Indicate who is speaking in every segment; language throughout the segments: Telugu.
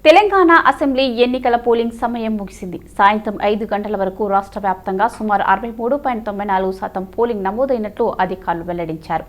Speaker 1: తెలంగాణ అసెంబ్లీ ఎన్నికల పోలింగ్ సమయం ముగిసింది. సాయంత్రం 5 గంటల వరకు రాష్ట్ర వ్యాప్తంగా సుమారు 63.94% పోలింగ్ నమోదైనట్లు అధికారులు వెల్లడించారు.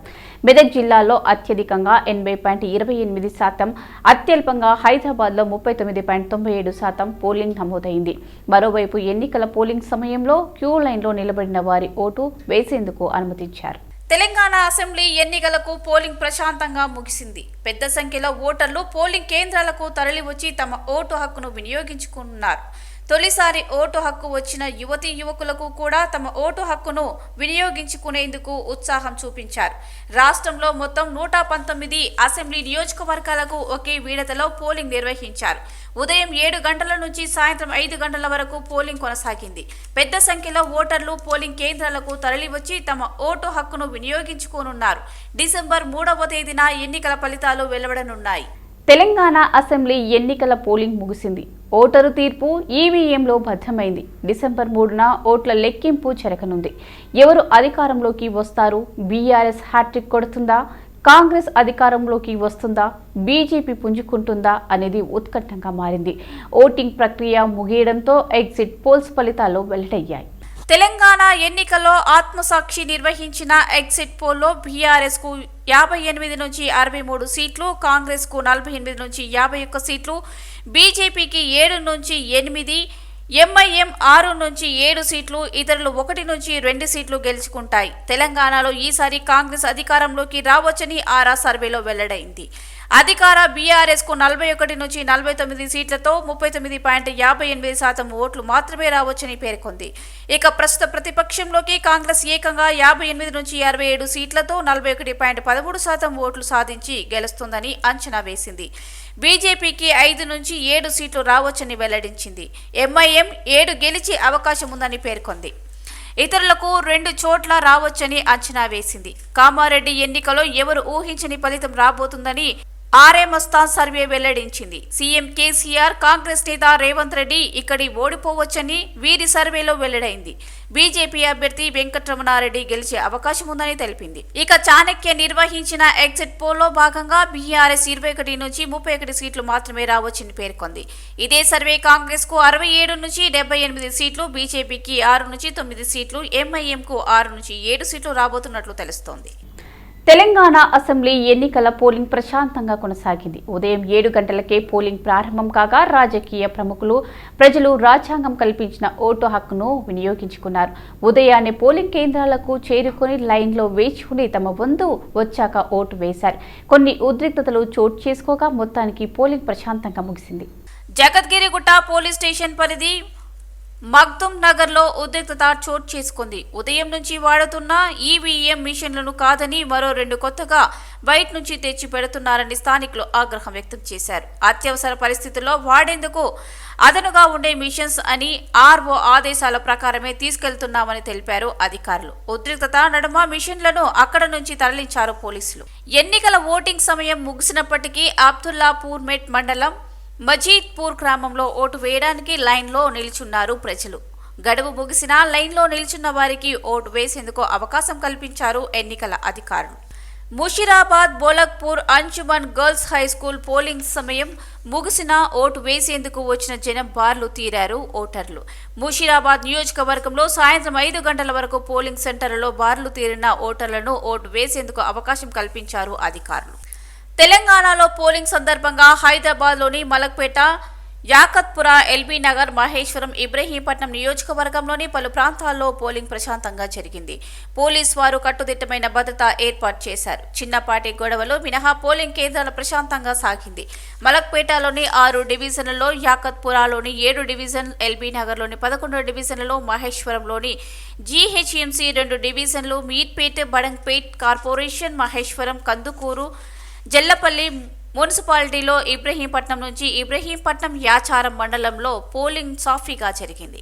Speaker 1: మెదక్ జిల్లాలో అత్యధికంగా 80.28%, అత్యల్పంగా హైదరాబాద్లో 39.97% పోలింగ్ నమోదైంది. మరోవైపు ఎన్నికల పోలింగ్ సమయంలో క్యూ లైన్లో నిలబడిన వారి ఓటు వేసేందుకు అనుమతించారు.
Speaker 2: తెలంగాణ అసెంబ్లీ ఎన్నికలకు పోలింగ్ ప్రశాంతంగా ముగిసింది. పెద్ద సంఖ్యలో ఓటర్లు పోలింగ్ కేంద్రాలకు తరలివచ్చి తమ ఓటు హక్కును వినియోగించుకున్నారు. తొలిసారి ఓటు హక్కు వచ్చిన యువతీ యువకులకు కూడా తమ ఓటు హక్కును వినియోగించుకునేందుకు ఉత్సాహం చూపించారు. రాష్ట్రంలో మొత్తం 119 అసెంబ్లీ నియోజకవర్గాలకు ఒకే విడతలో పోలింగ్ నిర్వహించారు. ఉదయం 7 గంటల నుంచి సాయంత్రం 5 గంటల వరకు పోలింగ్ కొనసాగింది. పెద్ద సంఖ్యలో ఓటర్లు పోలింగ్ కేంద్రాలకు తరలివచ్చి తమ ఓటు హక్కును వినియోగించుకోనున్నారు. డిసెంబర్ 3వ తేదీన ఎన్నికల ఫలితాలు వెలువడనున్నాయి.
Speaker 1: తెలంగాణ అసెంబ్లీ ఎన్నికల పోలింగ్ ముగిసింది. ఓటరు తీర్పు ఈవీఎంలో భద్రమైంది. డిసెంబర్ 3న ఓట్ల లెక్కింపు జరగనుంది. ఎవరు అధికారంలోకి వస్తారు? బీఆర్ఎస్ హ్యాట్రిక్ కొడుతుందా? కాంగ్రెస్ అధికారంలోకి వస్తుందా? బీజేపీ పుంజుకుంటుందా అనేది ఉత్కంఠంగా మారింది. ఓటింగ్ ప్రక్రియ ముగియడంతో ఎగ్జిట్ పోల్స్ ఫలితాలు వెల్లడయ్యాయి.
Speaker 2: తెలంగాణ ఎన్నికల్లో ఆత్మసాక్షి నిర్వహించిన ఎగ్జిట్ పోల్లో బీఆర్ఎస్ కు 58 నుంచి 63 సీట్లు, కాంగ్రెస్ కు 48 నుంచి 51 సీట్లు, బీజేపీకి 7 నుంచి 8, ఎంఐఎం 6 నుంచి 7 సీట్లు, ఇతరులు 1 నుంచి 2 సీట్లు గెలుచుకుంటాయి. తెలంగాణలో ఈసారి కాంగ్రెస్ అధికారంలోకి రావచ్చని ఆరా సర్వేలో వెల్లడైంది. అధికార బీఆర్ఎస్ కు 41 నుంచి 49 సీట్లతో 39.58% ఓట్లు మాత్రమే రావచ్చని పేర్కొంది. ఇక ప్రస్తుత ప్రతిపక్షంలోకి కాంగ్రెస్ ఏకంగా 58 నుంచి 67 సీట్లతో 41.13% ఓట్లు సాధించి గెలుస్తుందని అంచనా వేసింది. బీజేపీకి 5 నుంచి 7 సీట్లు రావచ్చని వెల్లడించింది. ఎంఐఎం 7 గెలిచే అవకాశం ఉందని పేర్కొంది. ఇతరులకు 2 చోట్ల రావచ్చని అంచనా వేసింది. కామారెడ్డి ఎన్నికలో ఎవరు ఊహించని ఫలితం రాబోతుందని ఆర్ఎంఎస్తాన్ సర్వే వెల్లడించింది. సీఎం కేసీఆర్, కాంగ్రెస్ నేత రేవంత్ రెడ్డి ఇక్కడి ఓడిపోవచ్చని వీరి సర్వేలో వెల్లడైంది. బీజేపీ అభ్యర్థి వెంకటరమణారెడ్డి గెలిచే అవకాశం ఉందని తెలిపింది. ఇక చాణక్య నిర్వహించిన ఎగ్జిట్ పోల్లో భాగంగా బీఆర్ఎస్ 21 నుంచి 31 సీట్లు మాత్రమే రావచ్చని పేర్కొంది. ఇదే సర్వే కాంగ్రెస్ కు 67 నుంచి 78 సీట్లు, బీజేపీకి 6 నుంచి 9 సీట్లు, ఎంఐఎం కు 6 నుంచి 7 సీట్లు రాబోతున్నట్లు తెలుస్తోంది.
Speaker 1: తెలంగాణ అసెంబ్లీ ఎన్నికల పోలింగ్ ప్రశాంతంగా కొనసాగింది. ఉదయం 7 గంటలకే పోలింగ్ ప్రారంభం కాగా రాజకీయ ప్రముఖులు, ప్రజలు రాజ్యాంగం కల్పించిన ఓటు హక్కును వినియోగించుకున్నారు. ఉదయాన్నే పోలింగ్ కేంద్రాలకు చేరుకుని లైన్లో వేచుకుని తమ వంతు వచ్చాక ఓటు వేశారు. కొన్ని ఉద్రిక్తతలు చోటు చేసుకోగా మొత్తానికి పోలింగ్ ప్రశాంతంగా ముగిసింది.
Speaker 2: జగద్గిరిగుట్ట పోలీస్ స్టేషన్ పరిధి మగ్దుం నగర్ లో ఉద్రిక్తత చోటు చేసుకుంది. ఉదయం నుంచి వాడుతున్న ఈవీఎం మిషన్లను కాదని మరో 2 కొత్తగా బయట నుంచి తెచ్చి పెడుతున్నారని స్థానికులు ఆగ్రహం వ్యక్తం చేశారు. అత్యవసర పరిస్థితుల్లో వాడేందుకు అదనుగా ఉండే మిషన్స్ అని ఆర్ఓ ఆదేశాల ప్రకారమే తీసుకెళ్తున్నామని తెలిపారు అధికారులు. ఉద్రిక్తత నడుమ మిషన్లను అక్కడ నుంచి తరలించారు పోలీసులు. ఎన్నికల ఓటింగ్ సమయం ముగిసినప్పటికీ అబ్దుల్లాపూర్ మెట్ మండలం మజీద్పూర్ గ్రామంలో ఓటు వేయడానికి లైన్లో నిల్చున్నారు ప్రజలు. గడువు ముగిసినా లైన్లో నిల్చున్న వారికి ఓటు వేసేందుకు అవకాశం కల్పించారు ఎన్నికల అధికారులు. Musheerabad Bholakpur Anjuman girls high school polling సమయం ముగిసినా ఓటు వేసేందుకు వచ్చిన జనం బార్లు తీరారు ఓటర్లు. ముషీరాబాద్ నియోజకవర్గంలో సాయంత్రం 5 గంటల వరకు పోలింగ్ సెంటర్లలో బార్లు తీరిన ఓటర్లను ఓటు వేసేందుకు అవకాశం కల్పించారు అధికారులు. తెలంగాణలో పోలింగ్ సందర్భంగా హైదరాబాద్లోని మలక్పేట, యాకత్పుర, ఎల్బీ నగర్, మహేశ్వరం, ఇబ్రహీంపట్నం నియోజకవర్గంలోని పలు ప్రాంతాల్లో పోలింగ్ ప్రశాంతంగా జరిగింది. పోలీసు వారు కట్టుదిట్టమైన భద్రత ఏర్పాటు చేశారు. చిన్నపాటి గొడవలు మినహా పోలింగ్ కేంద్రాల ప్రశాంతంగా సాగింది. మలక్పేటలోని 6 డివిజన్లలో, యాకత్పురాలోని 7 డివిజన్, ఎల్బీ నగర్లోని 11 డివిజన్లలో, మహేశ్వరంలోని జీహెచ్ఎంసీ 2 డివిజన్లు, మీర్పేట్, బడంగ్పేట్ కార్పొరేషన్, మహేశ్వరం, కందుకూరు, జల్లపల్లి మున్సిపాలిటీలో, ఇబ్రహీంపట్నం నుంచి ఇబ్రహీంపట్నం యాచారం మండలంలో పోలింగ్ సాఫీగా జరిగింది.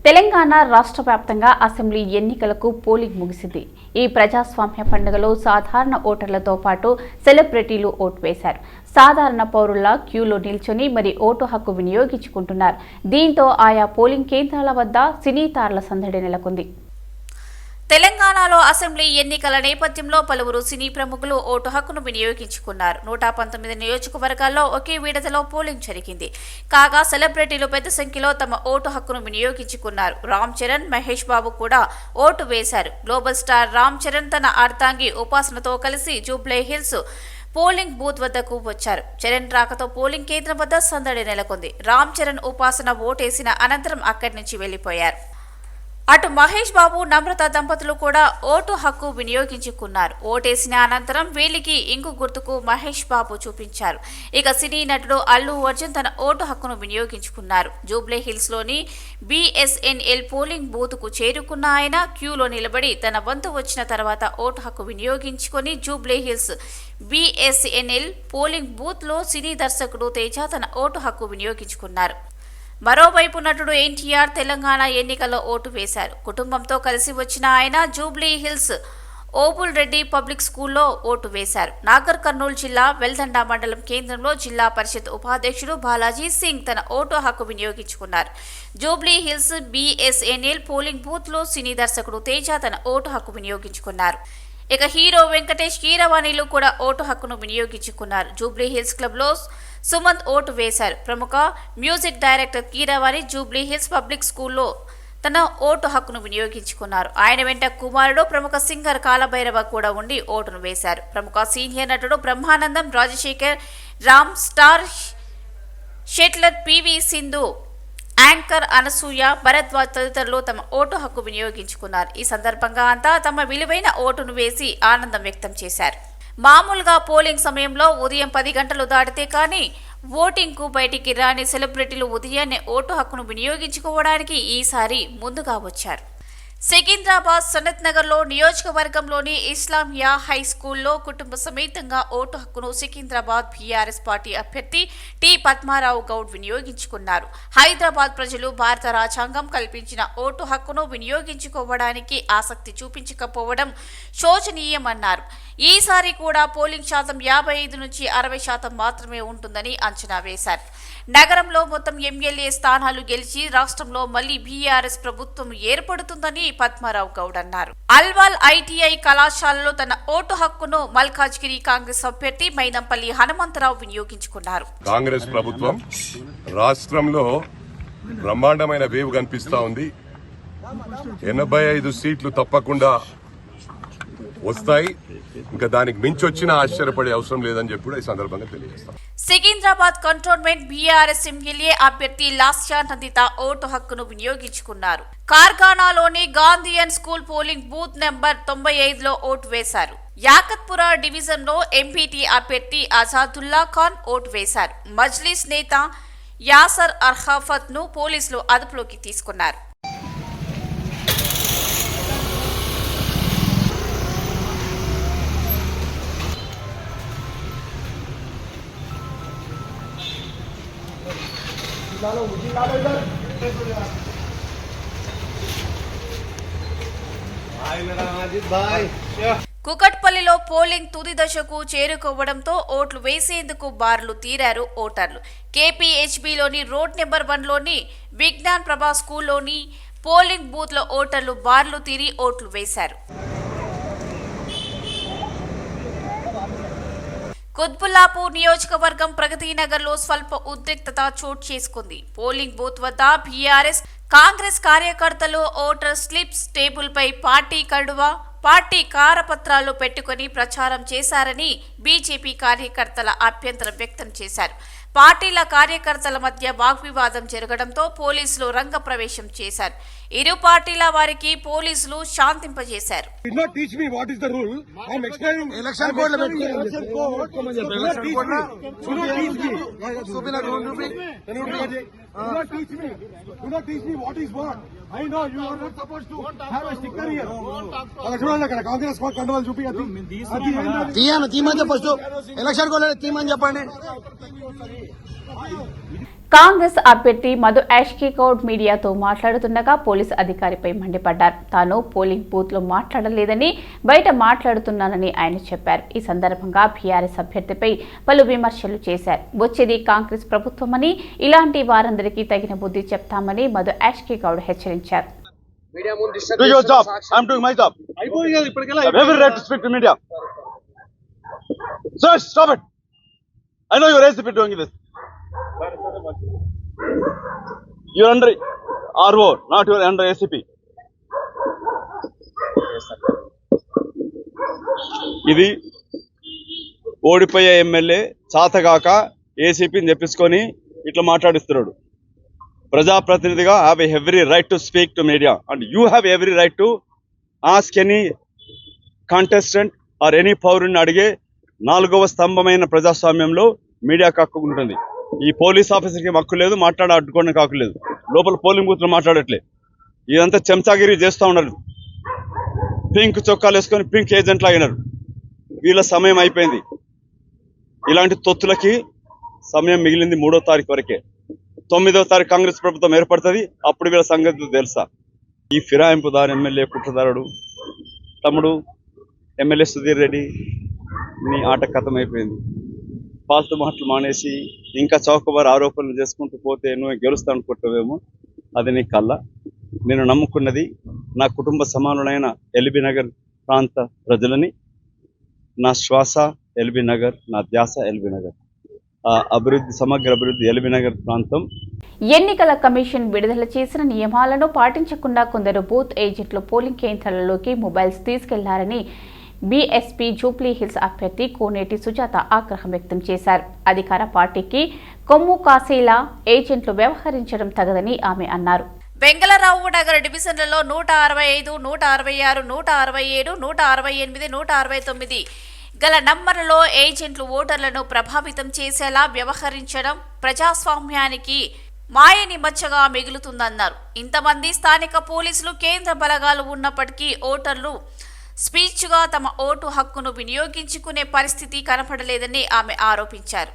Speaker 1: తెలంగాణ రాష్ట్ర వ్యాప్తంగా అసెంబ్లీ ఎన్నికలకు పోలింగ్ ముగిసింది. ఈ ప్రజాస్వామ్య పండుగలో సాధారణ ఓటర్లతో పాటు సెలబ్రిటీలు ఓటు వేశారు. సాధారణ పౌరుల క్యూలో నిల్చొని మరి ఓటు హక్కు వినియోగించుకుంటున్నారు. దీంతో ఆయా పోలింగ్ కేంద్రాల వద్ద సినీ తారల సందడి నెలకొంది.
Speaker 2: తెలంగాణలో అసెంబ్లీ ఎన్నికల నేపథ్యంలో పలువురు సినీ ప్రముఖులు ఓటు హక్కును వినియోగించుకున్నారు. 119 నియోజకవర్గాల్లో ఒకే విడతలో పోలింగ్ జరిగింది. కాగా సెలబ్రిటీలు పెద్ద సంఖ్యలో తమ ఓటు హక్కును వినియోగించుకున్నారు. రామ్ చరణ్, మహేష్ బాబు కూడా ఓటు వేశారు. గ్లోబల్ స్టార్ రామ్ చరణ్ తన అర్ధాంగి ఉపాసనతో కలిసి జూబ్లీ హిల్స్ పోలింగ్ బూత్ వద్దకు వచ్చారు. చరణ్ రాకతో పోలింగ్ కేంద్రం వద్ద సందడి నెలకొంది. రామ్ చరణ్ ఉపాసన ఓటేసిన అనంతరం అక్కడి నుంచి వెళ్లిపోయారు. అటు మహేష్ బాబు, నమ్రత దంపతులు కూడా ఓటు హక్కు వినియోగించుకున్నారు. ఓటేసిన అనంతరం వేలికి ఇంకు గుర్తుకు మహేష్ బాబు చూపించారు. ఇక సినీ నటుడు అల్లు అర్జున్ తన ఓటు హక్కును వినియోగించుకున్నారు. జూబ్లీ హిల్స్ లోని BSNL పోలింగ్ బూత్ కు చేరుకున్న ఆయన క్యూలో నిలబడి తన వంతు వచ్చిన తర్వాత ఓటు హక్కు వినియోగించుకుని Jubilee Hills BSNL polling booth లో సినీ దర్శకుడు తేజ తన ఓటు హక్కు వినియోగించుకున్నారు. మరోవైపు నటుడు NTR తెలంగాణ ఎన్నికల్లో ఓటు వేశారు. కుటుంబంతో కలిసి వచ్చిన ఆయన Jubilee hills Obul Reddy public స్కూల్లో ఓటు వేశారు. నాగర్ కర్నూలు జిల్లా వెల్దండ మండలం కేంద్రంలో జిల్లా పరిషత్ ఉపాధ్యక్షుడు బాలాజీ సింగ్ తన ఓటు హక్కు వినియోగించుకున్నారు. Jubilee Hills BSNL polling booth లో సినీ దర్శకుడు తేజ తన ఓటు హక్కు వినియోగించుకున్నారు. ఇక హీరో వెంకటేష్, కీరవాణిలు కూడా ఓటు హక్కును వినియోగించుకున్నారు. జూబ్లీ హిల్స్ క్లబ్ లో సుమంత్ ఓటు వేశారు. ప్రముఖ music director Keeravani Jubilee hills public స్కూల్లో తన ఓటు హక్కును వినియోగించుకున్నారు. ఆయన వెంట కుమారుడు ప్రముఖ సింగర్ కాలభైరవ కూడా ఉండి ఓటును వేశారు. ప్రముఖ సీనియర్ నటుడు Brahmanandam, Rajasekhar, Ram, star shuttler PV Sindhu, anchor Anasuya, Bharadwaj తదితరులు తమ ఓటు హక్కు వినియోగించుకున్నారు. ఈ సందర్భంగా అంతా తమ విలువైన ఓటును వేసి ఆనందం వ్యక్తం చేశారు. మామూలుగా పోలింగ్ సమయంలో ఉదయం 10 గంటలు దాటితే కానీ ఓటింగ్ కు బయటికి రాని సెలబ్రిటీలు ఉదయాన్నే ఓటు హక్కును వినియోగించుకోవడానికి ఈసారి ముందుగా వచ్చారు. సికింద్రాబాద్ సనత్ నగర్లో నియోజకవర్గంలోని ఇస్లామియా హై స్కూల్లో కుటుంబ సమేతంగా ఓటు హక్కును సికింద్రాబాద్ BRS పార్టీ అభ్యర్థి టి పద్మారావు గౌడ్ వినియోగించుకున్నారు. హైదరాబాద్ ప్రజలు భారత రాజ్యాంగం కల్పించిన ఓటు హక్కును వినియోగించుకోవడానికి ఆసక్తి చూపించకపోవడం శోచనీయమన్నారు. ఈసారి కూడా పోలింగ్ శాతం 55 నుంచి 60% మాత్రమే ఉంటుందని అంచనా వేశారు. నగరంలో మొత్తం MLA స్థానాలు గెలిచి రాష్ట్రంలో మళ్లీ BRS ప్రభుత్వం ఏర్పడుతుందని పద్మారావు గౌడ్ అన్నారు. అల్వాల్ ITI కళాశాలలో తన ఓటు హక్కును మల్కాజ్గిరి కాంగ్రెస్ అభ్యర్థి మైనంపల్లి హనుమంతరావు వినియోగించుకున్నారు.
Speaker 3: కాంగ్రెస్ ప్రభుత్వం రాష్ట్రంలో బ్రహ్మాండమైన వేవ్ కనిపిస్తా ఉంది. 85 సీట్లు తప్పకుండా వస్తాయి. ఇంకా దానికి మించి వచ్చినా ఆశ్చర్యపడే అవసరం లేదని చెప్పి కూడా ఈ సందర్భంగా తెలియజేస్తాం.
Speaker 2: సికింద్రాబాద్ కంటోన్మెంట్ BRS MLA అభ్యర్థి లాస్యా నందిత ఓటు హక్కును వినియోగించుకున్నారు. కార్ఖానాలోని Gandhian school polling booth number 95లో ఓటు వేశారు. యాకత్పుర డివిజన్ లో MPT అభ్యర్థి అజాదుల్లా ఖాన్ ఓటు వేశారు. మజ్లిస్ నేత యాసర్ అర్హాఫత్ ను పోలీసులు అదుపులోకి తీసుకున్నారు. కుకట్పల్లిలో పోలింగ్ తుది దశకు చేరుకోవడంతో ఓట్లు వేసేందుకు బార్లు తీరారు ఓటర్లు. KPHBలోని రోడ్ నెంబర్ 1లోని విజ్ఞాన్ ప్రభా స్కూల్లోని పోలింగ్ బూత్ లో ఓటర్లు బార్లు తీరి ఓట్లు వేశారు. కుత్బుల్లాపూర్ నియోజకవర్గం ప్రగతినగర్ లో స్వల్ప ఉద్రిక్తత చోటు చేసుకుంది. పోలింగ్ బూత్ వద్ద BRS కాంగ్రెస్ కార్యకర్తలు ఓటర్ స్లిప్స్ టేబుల్ పై పార్టీ కండువా, పార్టీ కారపత్రాలు పెట్టుకుని ప్రచారం చేశారని బీజేపీ కార్యకర్తల అభ్యంతరం వ్యక్తం చేశారు. పార్టీల కార్యకర్తల మధ్య వాగ్వివాదం జరగడంతో పోలీసులు రంగప్రవేశం చేశారు. ఇరు పార్టీల వారికి పోలీసులు శాంతింపజేశారు.
Speaker 1: కాంగ్రెస్ అభ్యర్థి మధు యాష్కీ గౌడ్ మీడియాతో మాట్లాడుతుండగా పోలీసు అధికారిపై మండిపడ్డారు. తాను పోలింగ్ బూత్ లో మాట్లాడలేదని బయట మాట్లాడుతున్నానని ఆయన చెప్పారు. ఈ సందర్భంగా BRS అభ్యర్థిపై పలు విమర్శలు చేశారు. వచ్చేది కాంగ్రెస్ ప్రభుత్వమని, ఇలాంటి వారందరికీ తగిన బుద్ధి చెప్తామని మధు యాష్కీ గౌడ్ హెచ్చరించారు.
Speaker 4: Do your job. I'm doing my job. I have every right to speak to media. Sir, stop it. I know you're ACP doing this. You're under RO, not you're under ACP. ఇది ఓడిపోయే ఎమ్మెల్యే చాతగాక ఏసీపీని తెప్పించుకొని ఇట్లా మాట్లాడిస్తున్నాడు. ప్రజాప్రతినిధిగా have every right to speak to media and you have every right to ask any contestant or any పౌరుని అడిగే 4వ స్తంభమైన ప్రజాస్వామ్యంలో మీడియాకు హక్కు ఉంటుంది. ఈ పోలీస్ ఆఫీసర్కి హక్కు లేదు, అడ్డుకోవడానికి హక్కు లేదు. లోపల పోలింగ్ బూత్లో మాట్లాడట్లే. ఇదంతా చెంచాగిరి చేస్తూ ఉన్నారు. పింక్ చొక్కాలు వేసుకొని పింక్ ఏజెంట్లు అయినారు. వీళ్ళ సమయం అయిపోయింది. ఇలాంటి తొత్తులకి సమయం మిగిలింది 3వ తారీఖు వరకే. 9వ తారీఖు కాంగ్రెస్ ప్రభుత్వం ఏర్పడుతుంది. అప్పుడు వీళ్ళ సంగతి తెలుసా. ఈ ఫిరాయింపుదారు ఎమ్మెల్యే కుట్రదారుడు తమ్ముడు ఎమ్మెల్యే సుధీర్ రెడ్డి నీ ఆట కథం అయిపోయింది. ఫాల్తు మాటలు మానేసి ఇంకా చౌకబారు ఆరోపణలు చేసుకుంటూ పోతే నువ్వు గెలుస్తా అనుకుంటావేమో. అది నీ కళ్ళ. నేను నమ్ముకున్నది నా కుటుంబ సమానులైన ఎల్బీ నగర్ ప్రాంత ప్రజలని. నా శ్వాస ఎల్బీ నగర్, నా ధ్యాస ఎల్బీ నగర్. అభివృద్ధి, సమగ్ర అభివృద్ధి ఎల్బీ నగర్ ప్రాంతం.
Speaker 1: ఎన్నికల కమిషన్ విడుదల చేసిన నియమాలను పాటించకుండా కొందరు బూత్ ఏజెంట్లు పోలింగ్ కేంద్రాలలోకి మొబైల్స్ తీసుకెళ్లారని బీఎస్పీ జూబ్లీ హిల్స్ అభ్యర్థి కోనేటి సుజాత ఆగ్రహం వ్యక్తం చేశారు. అధికార పార్టీకి కొమ్ము కాసేలా ఏజెంట్లు వ్యవహరించడం తగదని ఆమె అన్నారు.
Speaker 2: వెంగళరావు నగర్ డివిజన్లలో 165, 166, 167, 168, 169 గల నంబర్లలో ఏజెంట్లు ఓటర్లను ప్రభావితం చేసేలా వ్యవహరించడం ప్రజాస్వామ్యానికి మాయని మచ్చగా మిగులుతుందన్నారు. ఇంతమంది స్థానిక పోలీసులు, కేంద్ర బలగాలు ఉన్నప్పటికీ ఓటర్లు స్పీచ్గా తమ ఓటు హక్కును వినియోగించుకునే పరిస్థితి కనపడలేదని ఆమె ఆరోపించారు.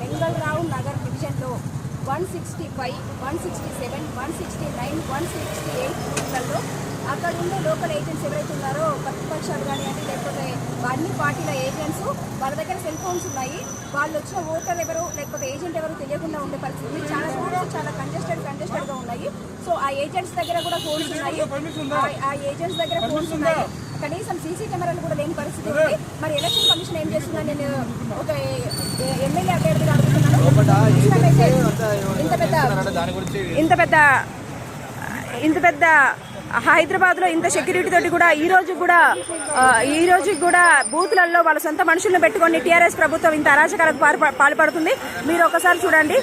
Speaker 5: వెంగళరావు నగర్ డివిజన్లో 165, 167, 169, 168 బూత్లలో అక్కడ ఉండే లోకల్ ఏజెంట్స్ ఎవరైతే ఉన్నారో ప్రతిపక్షాలు కానివ్వండి, లేకపోతే అన్ని పార్టీల ఏజెంట్స్ వాళ్ళ దగ్గర సెల్ ఫోన్స్ ఉన్నాయి. వాళ్ళు వచ్చిన ఓటర్ ఎవరు లేకపోతే ఏజెంట్ ఎవరు తెలియకుండా ఉండే పరిస్థితి. చాలా రూట్స్ చాలా కంజెస్టెడ్గా ఉన్నాయి. సో ఆ ఏజెంట్స్ దగ్గర కూడా ఫోన్స్ ఉన్నాయి. ఆ ఏజెంట్స్ దగ్గర ఫోన్స్ ఉన్నాయి. కనీసం సీసీ కెమెరాలు కూడా లేని పరిస్థితి ఉంది. మరి ఎలక్షన్ కమిషన్ ఏం చేస్తుందని నేను ఒక ఎమ్మెల్యే అభ్యర్థిగా అడుగుతున్నాను. ఇంత పెద్ద హైదరాబాద్లో ఇంత సెక్యూరిటీ తోటి కూడా ఈ రోజు కూడా బూత్లలో వాళ్ళ సొంత మనుషులను పెట్టుకొని టీఆర్ఎస్ ప్రభుత్వం ఇంత అరాచకాలకు పాల్పడుతుంది. మీరు ఒకసారి చూడండి.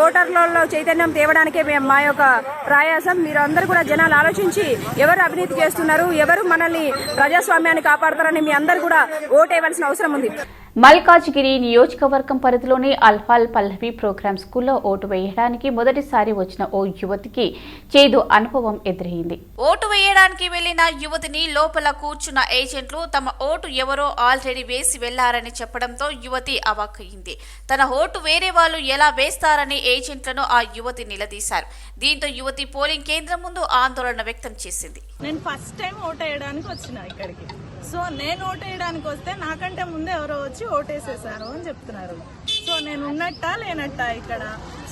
Speaker 5: ఓటర్లలో చైతన్యం తేవడానికే మా యొక్క ప్రయాసం. మీరు అందరూ కూడా జనాలు ఆలోచించి ఎవరు అవినీతి చేస్తున్నారు, ఎవరు మనల్ని ప్రజాస్వామ్యాన్ని కాపాడతారని మీ అందరూ కూడా ఓటేయవలసిన అవసరం ఉంది.
Speaker 1: మల్కాజ్గిరి నియోజకవర్గం పరిధిలోని అల్ఫాల్ పల్లవి ప్రోగ్రాం స్కూల్లో ఓటు వేయడానికి మొదటిసారి వచ్చిన ఓ యువతికి చేదు అనుభవం ఎదురైంది.
Speaker 2: ఓటు వేయడానికి వెళ్లిన యువతిని లోపల కూర్చున్న ఏజెంట్లు తమ ఓటు ఎవరో ఆల్రెడీ వేసి వెళ్లారని చెప్పడంతో యువతి అవాక్కయింది. తన ఓటు వేరే వాళ్ళు ఎలా వేస్తారని ఏజెంట్లను ఆ యువతి నిలదీశారు. దీంతో యువతి పోలింగ్ కేంద్రం ముందు ఆందోళన వ్యక్తం చేసింది.
Speaker 6: నేను ఫస్ట్ టైం ఓటు వేయడానికి వచ్చిన ఇక్కడికి. సో నేను ఓటు వేయడానికి వస్తే నాకంటే ముందే ఎవరో వచ్చి ఓటేసేసారు అని చెప్తున్నారు. సో నేను ఉన్నట్టా లేనట్టా ఇక్కడ?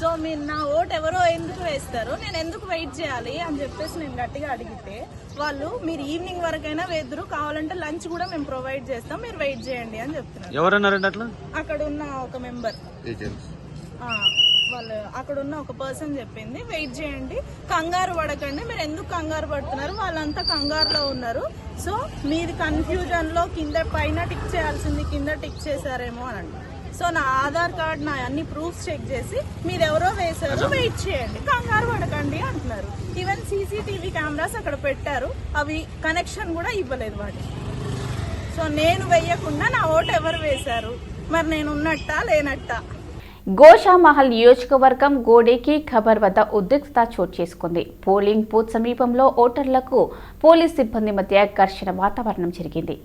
Speaker 6: సో మీరు నా ఓటు ఎవరో ఎందుకు వేస్తారు, నేను ఎందుకు వెయిట్ చేయాలి అని చెప్పేసి నేను గట్టిగా అడిగితే వాళ్ళు మీరు ఈవినింగ్ వరకైనా వేద్దరు, కావాలంటే లంచ్ కూడా మేము ప్రొవైడ్ చేస్తాం, మీరు వెయిట్ చేయండి అని చెప్తున్నారు.
Speaker 4: ఎవరన్నారండి అట్లా?
Speaker 6: అక్కడ ఉన్న ఒక మెంబర్, వాళ్ళు అక్కడ ఉన్న ఒక పర్సన్ చెప్పింది వెయిట్ చేయండి, కంగారు పడకండి, మీరు ఎందుకు కంగారు పడుతున్నారు, వాళ్ళంతా కంగారులో ఉన్నారు. సో మీది కన్ఫ్యూజన్ లో కింద పైన టిక్ చేయాల్సింది కింద టిక్ చేశారేమో అని అండి. సో నా ఆధార్ కార్డ్ నా అన్ని ప్రూఫ్స్ చెక్ చేసి మీరు ఎవరో వేశారు, వెయిట్ చేయండి, కంగారు పడకండి అంటున్నారు. ఈవెన్ సీసీటీవీ కెమెరాస్ అక్కడ పెట్టారు, అవి కనెక్షన్ కూడా ఇవ్వలేదు వాటికి. సో నేను వెయ్యకుండా నా ఓటు ఎవరు వేశారు, మరి నేను ఉన్నట్టా లేనట్టా?
Speaker 1: గోషామహల్ నియోజకవర్గం గోడేకి ఖబర్ వద్ద ఉద్రిక్తత చోటు చేసుకుంది. పోలింగ్ బూత్ సమీపంలో ఓటర్లకు పోలీస్ సిబ్బంది మధ్య ఘర్షణ వాతావరణం జరిగింది.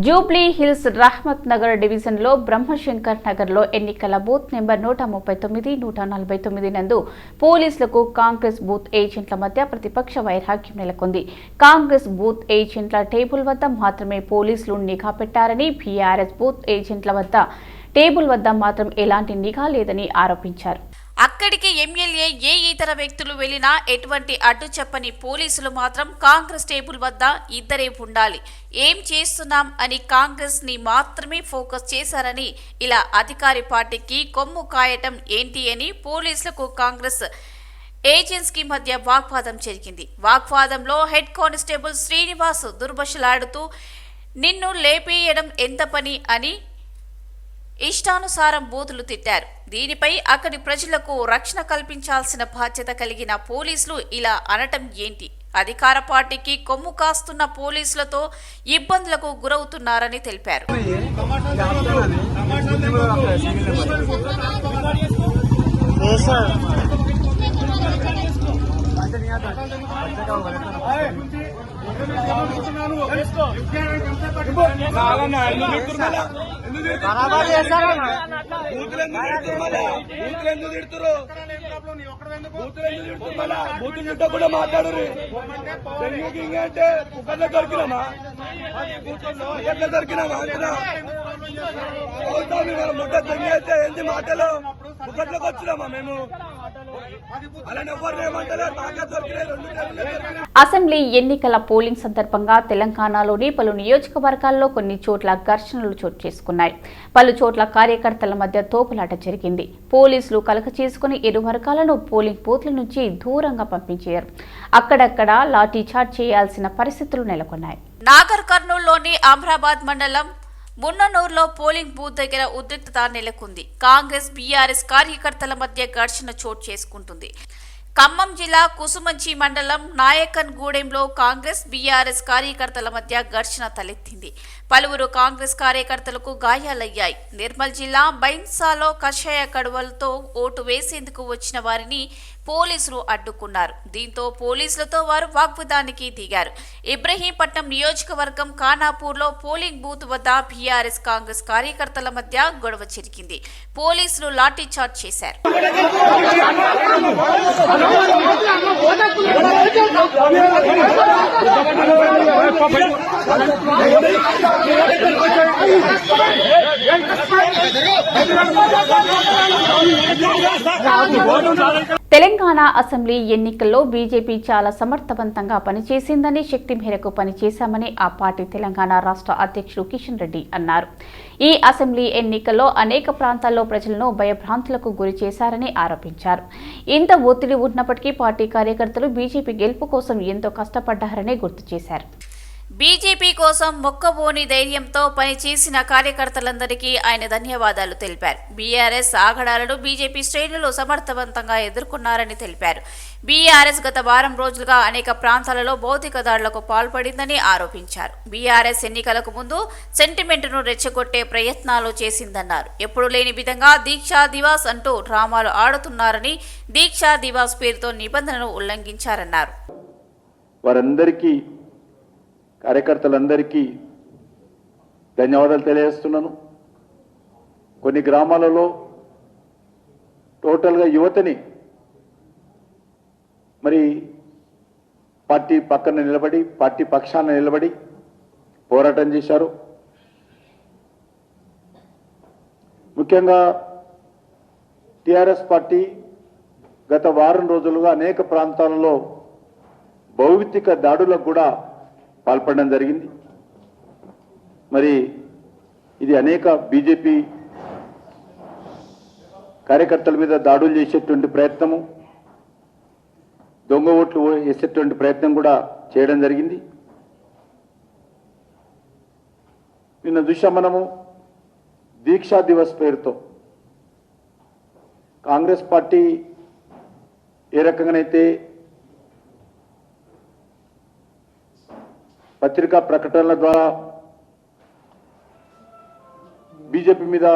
Speaker 1: జూబ్లీ హిల్స్ రహమత్ నగర్ డివిజన్లో బ్రహ్మశంకర్ నగర్లో ఎన్నికల బూత్ నెంబర్ 139, 149 నందు పోలీసులకు కాంగ్రెస్ బూత్ ఏజెంట్ల మధ్య ప్రతిపక్ష వైరాగ్యం నెలకొంది. కాంగ్రెస్ బూత్ ఏజెంట్ల టేబుల్ వద్ద మాత్రమే పోలీసులు నిఘా పెట్టారని, బీఆర్ఎస్ బూత్ ఏజెంట్ల వద్ద టేబుల్ వద్ద మాత్రం ఎలాంటి నిఘా లేదని ఆరోపించారు.
Speaker 2: అక్కడికి ఎమ్మెల్యే ఏ ఇతర వ్యక్తులు వెళ్లినా ఎటువంటి అడ్డు చెప్పని పోలీసులు మాత్రం కాంగ్రెస్ టేబుల్ వద్ద ఇద్దరే ఉండాలి, ఏం చేస్తున్నాం అని కాంగ్రెస్ ని మాత్రమే ఫోకస్ చేశారని, ఇలా అధికారి పార్టీకి కొమ్ము కాయటం ఏంటి అని పోలీసులకు కాంగ్రెస్ ఏజెంట్స్ కి మధ్య వాగ్వాదం జరిగింది. వాగ్వాదంలో హెడ్ కానిస్టేబుల్ శ్రీనివాస్ దుర్భషలాడుతూ నిన్ను లేపేయడం ఎంత పని అని ఇష్టానుసారం బూతులు తిట్టారు. దీనిపై అక్కడి ప్రజలకు రక్షణ కల్పించాల్సిన బాధ్యత కలిగిన పోలీసులు ఇలా అనటం ఏంటి? అధికార పార్టీకి కొమ్ము కాస్తున్న పోలీసులతో ఇబ్బందులకు గురవుతున్నారని తెలిపారు.
Speaker 7: మాట్లాడరు అంటే దొరికినామా ఎట్లా దొరికినామా ముట్ట దొంగైతే ఏంటి మాటలు ముక్కట్లోకి వచ్చినామా మేము అలానే
Speaker 1: అసెంబ్లీ ఎన్నికల పోలింగ్ సందర్భంగా తెలంగాణలోని పలు నియోజకవర్గాల్లో కొన్ని చోట్ల ఘర్షణలు చోటు చేసుకున్నాయి. పలు చోట్ల కార్యకర్తల మధ్య తోపులాట జరిగింది. పోలీసులు కలక చేసుకుని ఇరు వర్గాలను పోలింగ్ బూత్ల నుంచి దూరంగా పంపించారు. అక్కడక్కడ లాఠీచార్జ్ చేయాల్సిన పరిస్థితులు నెలకొన్నాయి.
Speaker 2: నాగర్ కర్నూలులోని అమ్రాబాద్ మండలం మున్ననూరులో పోలింగ్ బూత్ దగ్గర ఉద్రిక్తత నెలకొంది. కాంగ్రెస్ బీఆర్ఎస్ కార్యకర్తల మధ్య ఘర్షణ చోటు చేసుకుంటుంది. ఖమ్మం జిల్లా కుసుమంచి మండలం నాయకన్ గూడెంలో కాంగ్రెస్ బీఆర్ఎస్ కార్యకర్తల మధ్య ఘర్షణ తలెత్తింది. పలువురు కాంగ్రెస్ కార్యకర్తలకు గాయాలయ్యాయి. నిర్మల్ జిల్లా బైన్సాలో కషాయ కడువలతో ఓటు వేసేందుకు వచ్చిన వారిని పోలీసులు అడ్డుకున్నారు. దీంతో పోలీసులతో వారు వాగ్వాదానికి దిగారు. ఇబ్రహీంపట్నం నియోజకవర్గం ఖానాపూర్లో పోలింగ్ బూత్ వద్ద బీఆర్ఎస్ కాంగ్రెస్ కార్యకర్తల మధ్య గొడవ జరిగింది. పోలీసులు లాఠీచార్జ్ చేశారు.
Speaker 1: తెలంగాణ అసెంబ్లీ ఎన్నికల్లో బీజేపీ చాలా సమర్థవంతంగా పనిచేసిందని, శక్తి మేరకు పనిచేశామని ఆ పార్టీ తెలంగాణ రాష్ట్ర అధ్యక్షుడు కిషన్ రెడ్డి అన్నారు. ఈ అసెంబ్లీ ఎన్నికల్లో అనేక ప్రాంతాల్లో ప్రజలను భయభ్రాంతులకు గురి చేశారని ఆరోపించారు. ఇంత ఒత్తిడి ఉన్నప్పటికీ పార్టీ కార్యకర్తలు బీజేపీ గెలుపు కోసం ఎంతో కష్టపడ్డారని గుర్తు చేశారు.
Speaker 2: బీజేపీ కోసం మొక్కబోని ధైర్యంతో పనిచేసిన కార్యకర్తలందరికీ ఆయన ధన్యవాదాలు తెలిపారు. బీఆర్ఎస్ ఆగడాలను బీజేపీ శ్రేణులు సమర్థవంతంగా ఎదుర్కొన్నారని తెలిపారు. బీఆర్ఎస్ గత వారం రోజులుగా అనేక ప్రాంతాలలో భౌతిక దాడులకు పాల్పడిందని ఆరోపించారు. బీఆర్ఎస్ ఎన్నికలకు ముందు సెంటిమెంట్ను రెచ్చగొట్టే ప్రయత్నాలు చేసిందన్నారు. ఎప్పుడు లేని విధంగా దీక్షా దివాస్ అంటూ డ్రామాలు ఆడుతున్నారని, దీక్షా దివాస్ పేరుతో నిబంధనలు ఉల్లంఘించారన్నారు.
Speaker 8: వారందరికీ కార్యకర్తలందరికీ ధన్యవాదాలు తెలియజేస్తున్నాను. కొన్ని గ్రామాలలో టోటల్గా యువతని మరి పార్టీ పక్కన నిలబడి, పార్టీ పక్షాన నిలబడి పోరాటం చేశారు. ముఖ్యంగా టీఆర్ఎస్ పార్టీ గత వారం రోజులుగా అనేక ప్రాంతాలలో భౌతిక దాడులకు కూడా పాల్పడడం జరిగింది. మరి ఇది అనేక బీజేపీ కార్యకర్తల మీద దాడులు చేసేటువంటి ప్రయత్నము, దొంగ ఓట్లు వేసేటువంటి ప్రయత్నం కూడా చేయడం జరిగింది. నిన్న చూసాం మనము దీక్షా దివస్ పేరుతో కాంగ్రెస్ పార్టీ ఏ రకంగానైతే పత్రికా ప్రకటనల ద్వారా బీజేపీ మీద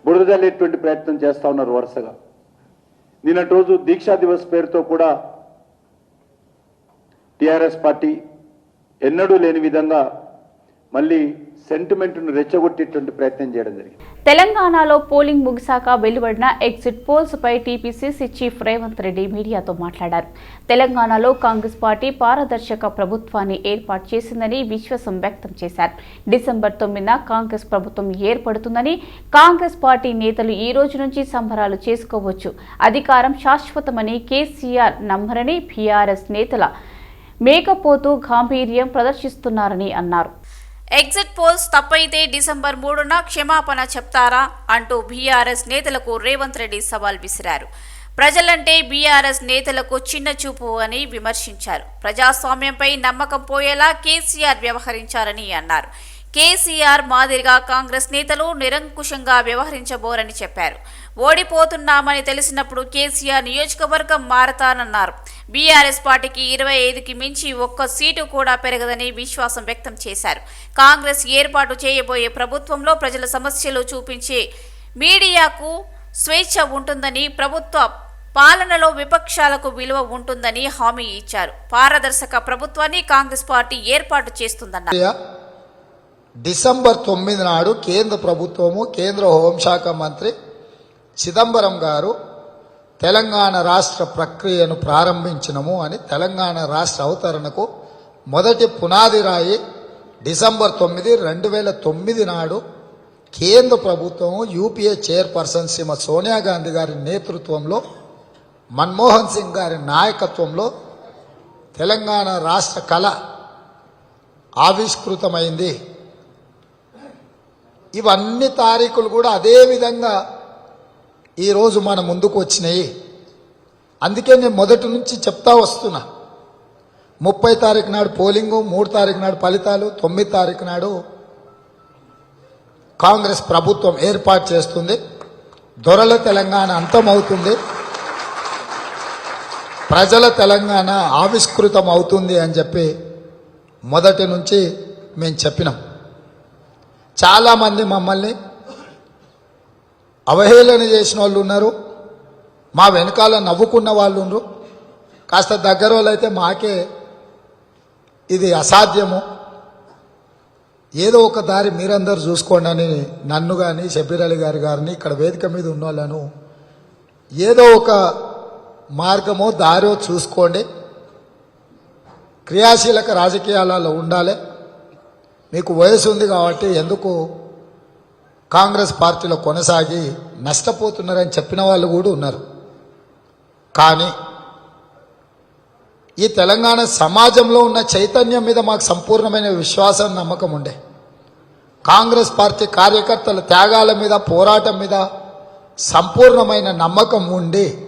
Speaker 8: బురద జల్లేటువంటి ప్రయత్నం చేస్తా ఉన్నారు వరుసగా. నిన్నటి రోజు దీక్షా దివస్ పేరుతో కూడా టీఆర్ఎస్ పార్టీ ఎన్నడూ లేని విధంగా మళ్ళీ సెంటిమెంట్ను రెచ్చగొట్టేటువంటి ప్రయత్నం చేయడం జరిగింది.
Speaker 1: తెలంగాణలో పోలింగ్ ముగిశాక వెలువడిన ఎగ్జిట్ పోల్స్ పై టీపీసీసీ చీఫ్ రేవంత్ రెడ్డి మీడియాతో మాట్లాడారు. తెలంగాణలో కాంగ్రెస్ పార్టీ పారదర్శక ప్రభుత్వాన్ని ఏర్పాటు చేసిందని విశ్వాసం వ్యక్తం చేశారు. డిసెంబర్ 9న కాంగ్రెస్ ప్రభుత్వం ఏర్పడుతుందని, కాంగ్రెస్ పార్టీ నేతలు ఈ రోజు నుంచి సంబరాలు చేసుకోవచ్చు, అధికారం శాశ్వతమని కేసీఆర్ నమ్మరని బీఆర్ఎస్ నేతల మేకపోతూ గాంభీర్యం ప్రదర్శిస్తున్నారని అన్నారు.
Speaker 2: ఎగ్జిట్ పోల్స్ తప్పైతే డిసెంబర్ 3న క్షమాపణ చెప్తారా అంటూ బీఆర్ఎస్ నేతలకు రేవంత్ రెడ్డి సవాల్ విసిరారు. ప్రజలంటే బీఆర్ఎస్ నేతలకు చిన్న చూపు అని విమర్శించారు. ప్రజాస్వామ్యంపై నమ్మకం పోయేలా కేసీఆర్ వ్యవహరించారని అన్నారు. కేసీఆర్ మాదిరిగా కాంగ్రెస్ నేతలు నిరంకుశంగా వ్యవహరించబోరని చెప్పారు. ఓడిపోతున్నామని తెలిసినప్పుడు కేసీఆర్ నియోజకవర్గం మారతానన్నారు. బీఆర్ఎస్ పార్టీకి 25కి మించి ఒక్క సీటు కూడా పెరగదని విశ్వాసం వ్యక్తం చేశారు. కాంగ్రెస్ ఏర్పాటు చేయబోయే ప్రభుత్వంలో ప్రజల సమస్యలు చూపించే మీడియాకు స్వేచ్ఛ ఉంటుందని, ప్రభుత్వ పాలనలో విపక్షాలకు విలువ ఉంటుందని హామీ ఇచ్చారు. పారదర్శక ప్రభుత్వాన్ని కాంగ్రెస్ పార్టీ ఏర్పాటు చేస్తుందన్నారు.
Speaker 9: డిసెంబర్ 9 నాడు కేంద్ర ప్రభుత్వము, కేంద్ర హోంశాఖ మంత్రి చిదంబరం గారు తెలంగాణ రాష్ట్ర ప్రక్రియను ప్రారంభించినము అని, తెలంగాణ రాష్ట్ర అవతరణకు మొదటి పునాది రాయి డిసెంబర్ 9, 2009 నాడు కేంద్ర ప్రభుత్వము యూపీఏ చైర్పర్సన్ శ్రీమతి సోనియా గాంధీ గారి నేతృత్వంలో, మన్మోహన్ సింగ్ గారి నాయకత్వంలో తెలంగాణ రాష్ట్ర కళ ఆవిష్కృతమైంది. ఇవన్నీ తారీఖులు కూడా అదే విధంగా ఈరోజు మన ముందుకు వచ్చినాయి. అందుకే నేను మొదటి నుంచి చెప్తా వస్తున్నా. 30 తారీఖు నాడు పోలింగు, 3 తారీఖు నాడు ఫలితాలు, 9 తారీఖు నాడు కాంగ్రెస్ ప్రభుత్వం ఏర్పాటు చేస్తుంది. దొరల తెలంగాణ అంతమవుతుంది, ప్రజల తెలంగాణ ఆవిష్కృతం అవుతుంది అని చెప్పి మొదటి నుంచి మేము చెప్పినాం. చాలామంది మమ్మల్ని అవహేళన చేసిన వాళ్ళు ఉన్నారు, మా వెనకాల నవ్వుకున్న వాళ్ళు ఉన్నారు. కాస్త దగ్గర వాళ్ళు అయితే మాకే ఇది అసాధ్యము, ఏదో ఒక దారి మీరందరూ చూసుకోండి అని నన్ను కానీ షబీర్ అలీ గారిని ఇక్కడ వేదిక మీద ఉన్న వాళ్ళను ఏదో ఒక మార్గమో దారో చూసుకోండి, క్రియాశీలక రాజకీయాలలో ఉండాలి, మీకు వయసు ఉంది కాబట్టి ఎందుకు కాంగ్రెస్ పార్టీలో కొనసాగి నష్టపోతున్నారని చెప్పిన వాళ్ళు కూడా ఉన్నారు. కానీ ఈ తెలంగాణ సమాజంలో ఉన్న చైతన్యం మీద మాకు సంపూర్ణమైన విశ్వాసం, నమ్మకం ఉండే. కాంగ్రెస్ పార్టీ కార్యకర్తల త్యాగాల మీద, పోరాటం మీద సంపూర్ణమైన నమ్మకం ఉండి